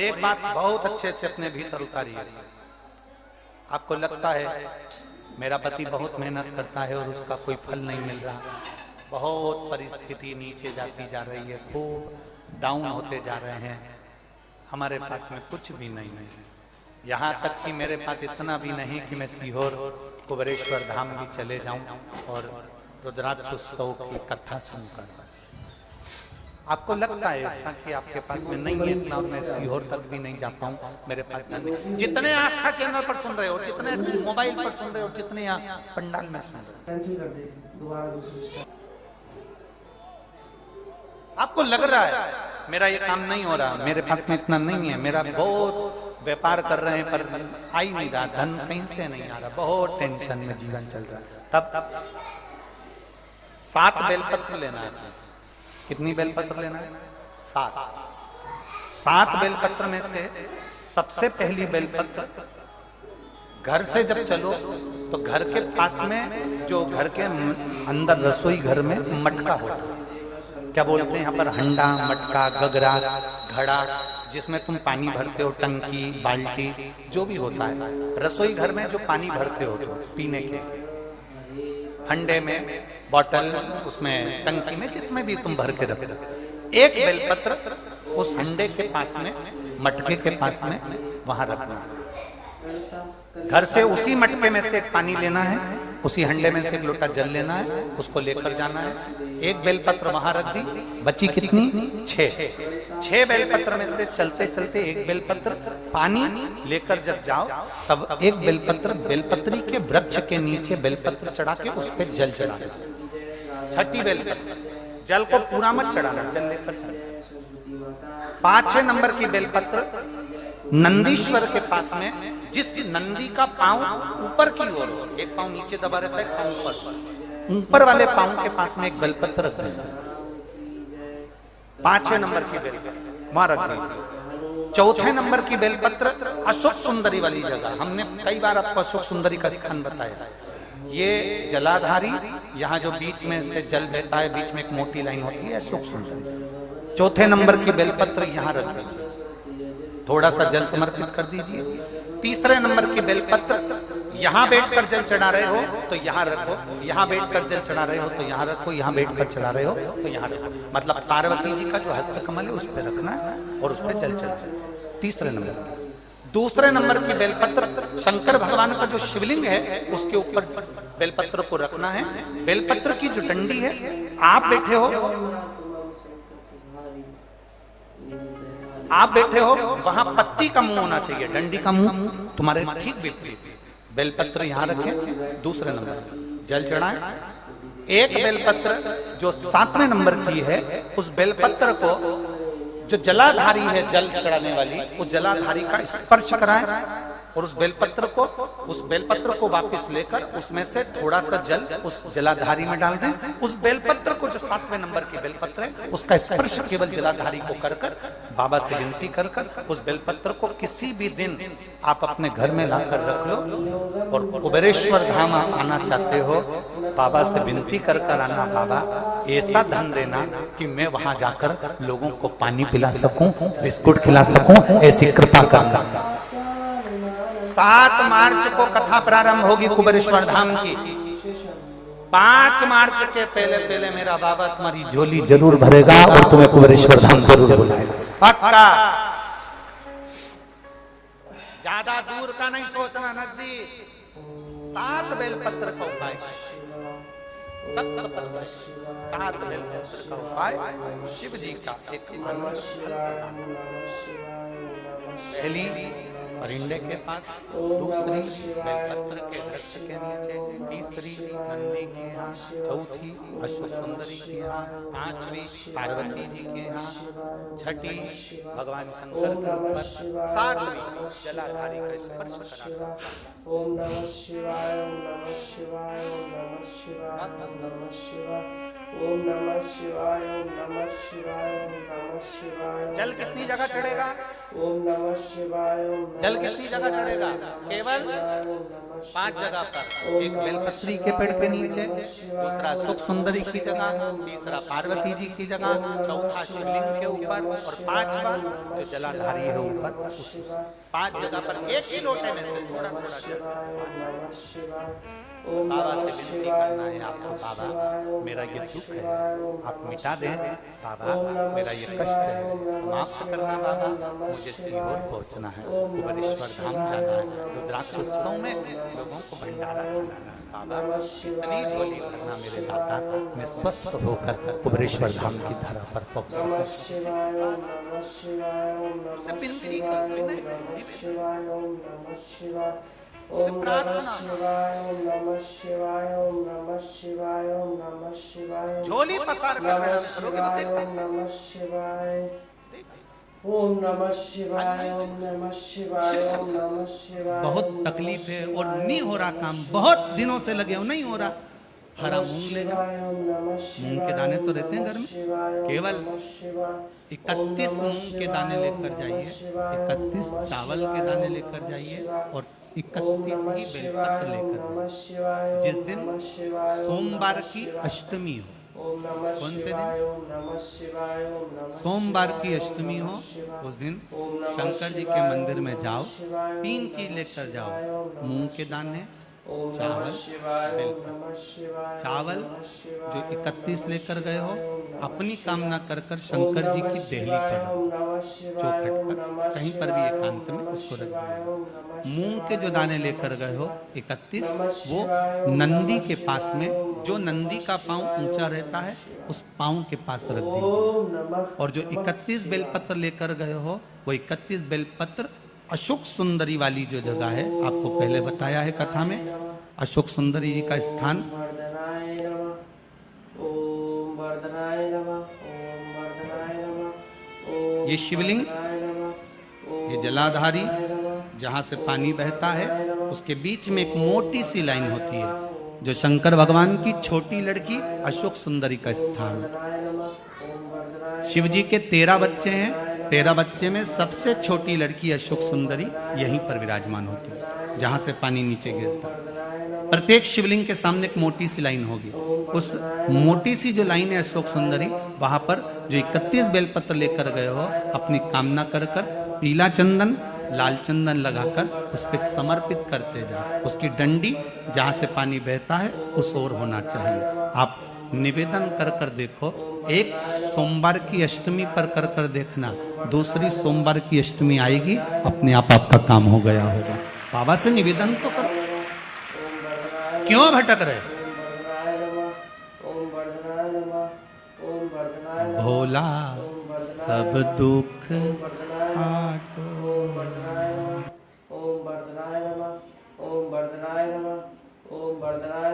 एक बात बहुत अच्छे से अपने भीतर उतारिए। आपको लगता है मेरा पति बहुत मेहनत करता है और उसका कोई फल नहीं मिल रहा, बहुत परिस्थिति नीचे जाती जा रही है, खूब डाउन होते जा रहे हैं, हमारे पास में कुछ भी नहीं है। यहाँ तक कि मेरे पास इतना भी नहीं कि मैं सीहोर कुबेरेश्वर धाम भी चले जाऊं और रुद्राक्षोत्सव की कथा सुनकर। आपको लगता है ऐसा कि आपके पास में नहीं है इतना और मैं सीहोर तक भी नहीं जा पाऊं, मेरे पास नहीं। जितने आस्था चैनल पर सुन रहे हो, जितने मोबाइल पर सुन रहे हो, जितने यहाँ पंडाल में सुन रहे हो, आपको लग रहा है मेरा ये काम नहीं हो रहा, मेरे पास में इतना नहीं है, मेरा बहुत व्यापार कर रहे हैं पर आ ही नहीं रहा, धन कहीं से नहीं आ रहा, बहुत टेंशन में जीवन चल रहा है। तब 7 बेलपत्र लेना है। कितनी बेलपत्र लेना है? 7 बेलपत्र में से सबसे पहली बेलपत्र, घर से जब चलो तो घर के पास में जो घर के अंदर रसोई घर में मटका होता है, क्या बोलते हैं यहाँ पर, हंडा, मटका, गगरा, घड़ा, जिसमें तुम पानी भरते हो, टंकी, बाल्टी, जो भी होता है रसोई घर में जो पानी भरते हो तो पीने के, हंडे में, बॉटल, उसमें टंकी में, जिसमें भी तुम भर के रख दो, एक बेलपत्र उस हंडे के पास में, मटके के पास में वहां रखना। घर से उसी मटके में से एक पानी लेना है, उसी हंडे में से एक लोटा जल लेना है, उसको लेकर जाना है। एक बेलपत्र वहां रख दी, बची कितनी? 6 बेलपत्र में से चलते चलते एक बेलपत्र पानी लेकर जब जाओ तब एक बेलपत्र बेलपत्री के वृक्ष के नीचे बेलपत्र चढ़ा के उस पर जल चढ़ाना। 6ठी बेलपत्र, जल को पूरा मत चढ़ाना, जल लेकर चढ़ाना। 5वें नंबर की बेलपत्र नंदीश्वर के पास में, जिस नंदी का पांव ऊपर की ओर हो, एक पांव नीचे दबा रहता है, पांव ऊपर वाले पांव के पास में एक बेलपत्र रख देना। 5वें नंबर की बेलपत्र वहां रख दीजिए। 4थे नंबर की बेलपत्र अशोक सुंदरी वाली जगह, हमने कई बार आपको अशोक सुंदरी का स्थान बताया। ये जलाधारी, यहाँ जो बीच में से जल बहता है, बीच में एक मोटी लाइन होती है, अशोक सुंदरी। 4थे नंबर की बेलपत्र यहाँ रख दीजिए, थोड़ा सा जल समर्पित कर दीजिए। 3रे नंबर की बेलपत्र, यहाँ बैठकर जल चढ़ा रहे हो तो यहाँ रखो, यहाँ बैठकर जल चढ़ा रहे हो तो यहाँ रखो, यहाँ बैठकर चढ़ा रहे हो तो यहाँ रखो, मतलब पार्वती जी का जो हस्तकमल है उस पर रखना है और उस पर जल चढ़ा। 3रे नंबर की। 2रे नंबर की बेलपत्र शंकर भगवान का जो शिवलिंग है उसके ऊपर बेलपत्र को रखना है। बेलपत्र की जो डंडी है, आप बैठे हो वहां पत्ती का मुंह होना चाहिए, डंडी का मुंह तुम्हारे ठीक विपरीत। बेलपत्र यहां रखें। 2रे नंबर जल चढ़ाएं। एक बेलपत्र जो 7वें नंबर की है, उस बेलपत्र को जो जलाधारी है, जल चढ़ाने वाली, उस जलाधारी का स्पर्श कराएं और उस बेलपत्र को वापस लेकर उसमें से थोड़ा सा जल उस जलाधारी में डाल दें। उस बेलपत्र को जो 7वें नंबर की बेलपत्र है उसका स्पर्श केवल जलाधारी को कर बाबा से विनती कर उस बेलपत्र को किसी भी दिन आप अपने घर में लाकर रख लो और कुबेरेश्वर धाम आना चाहते हो, बाबा से विनती कर आना, बाबा ऐसा धन देना कि मैं वहां जाकर लोगों को पानी पिला सकूं, बिस्कुट खिला सकूं, ऐसी कृपा करना। 7 मार्च को कथा प्रारंभ होगी कुबेरेश्वर धाम की। 5 मार्च के पहले मेरा बाबा तुम्हारी झोली जरूर भरेगा और तुम्हें कुबेरेश्वर धाम जरूर बुलाएगा, पक्का। ज्यादा दूर का नहीं सोचना, नजदीक। 7 बेलपत्र का उपाय, 7 बेलपत्र का उपाय शिव जी का एक पहली परिंदे के पास, 2री बेलपत्र के वृक्ष के नीचे, 3री नंदी के यहाँ, 4थी अशोक सुंदरी के यहाँ, 5वीं पार्वती जी के यहाँ, 6ठी भगवान शंकर के ऊपर, 7वीं जलाधारी का स्पर्श कराना। ओम नमः शिवाय, ओम नमः शिवाय, ओम नमः शिवाय, ओम नमः शिवाय। ओम नमः शिवाय, ओम नमः शिवाय, ओम नमः शिवाय। जल कितनी जगह चढ़ेगा? ओम नमः शिवाय, ओम जल कितनी जगह चढ़ेगा? केवल 5 जगह पर। एक बेलपत्री के पेड़ के नीचे, दूसरा सुख सुंदरी की जगह, तीसरा पार्वती जी की जगह, चौथा शिवलिंग के ऊपर और 5वां जो जलाधारी है ऊपर, उस 5 जगह पर एक ही लोटे में से थोड़ा थोड़ा जल। बाबा से विनती करना है आपको, बाबा मेरा ये दुख है आप मिटा दें, बाबा मेरा ये कष्ट है समाप्त करना, बाबा मुझे सीहोर पहुंचना है, कुबेरेश्वर धाम जाना है, रुद्राक्षोत्सव में लोगों को भंडारा खिलाना है, बाबा इतनी झोली भरना मेरे दाता, मैं स्वस्थ होकर कुबेरेश्वर धाम की धरा पर पहुंच सकूं। ओम नमः शिवाय, ओम नमः शिवाय, ओम नमः शिवाय, ओम नमः शिवाय। झोली पसार कर करोगे तो देखते हैं। ओम नमः शिवाय, ओम नमः शिवाय, ओम नमः शिवाय, ओम नमः शिवाय। बहुत तकलीफ है और नहीं हो रहा काम, बहुत दिनों से लगे हो, नहीं हो रहा। हरा मूंग लेगा, मूंग के दाने तो रहते हैं घर में, केवल 31 मूंग के दाने लेकर जाइए, 31 चावल के दाने लेकर जाइए और 31 ही बेलपत्र लेकर जाइए। जिस दिन सोमवार की अष्टमी हो, कौन से दिन? सोमवार की अष्टमी हो, उस दिन शंकर जी के मंदिर में जाओ, 3 चीज लेकर जाओ, मूंग के दाने, चावल, चावल जो 31 लेकर गए हो, अपनी कामना कर कर शंकर जी की देहली पर चौखट पर कहीं पर भी एकांत में उसको रख दिया। मूंग के जो दाने लेकर गए हो 31, वो नंदी के पास में, जो नंदी का पांव ऊंचा रहता है उस पांव के पास रख दीजिए। और जो 31 बेलपत्र लेकर गए हो, वो 31 बेलपत्र अशोक सुंदरी वाली जो जगह है, आपको पहले बताया है कथा में, अशोक सुंदरी जी का स्थान। ये शिवलिंग, ये जलाधारी जहाँ से पानी बहता है, उसके बीच में एक मोटी सी लाइन होती है, जो शंकर भगवान की छोटी लड़की अशोक सुंदरी का स्थान है। शिव जी के 13 बच्चे हैं, 13 बच्चे में सबसे छोटी लड़की अशोक सुंदरी यहीं पर विराजमान होती है, जहाँ से पानी नीचे गिरता है। प्रत्येक शिवलिंग के सामने एक मोटी सी लाइन होगी, उस मोटी सी जो लाइन है अशोक सुंदरी, वहां पर जो 31 बेलपत्र लेकर गए हो, अपनी कामना कर कर पीला चंदन, लाल चंदन लगाकर उस पर समर्पित करते जाओ। उसकी डंडी जहाँ से पानी बहता है उस ओर होना चाहिए। आप निवेदन कर कर देखो, एक सोमवार की अष्टमी पर कर कर देखना, दूसरी सोमवार की अष्टमी आएगी, अपने आप आपका काम हो गया होगा। बाबा से निवेदन तो करो, क्यों भटक रहे? भोला सब दुख काटो। ओम वर्धनाय नमः, ओम वर्धनाय नमः, ओम वर्धनाय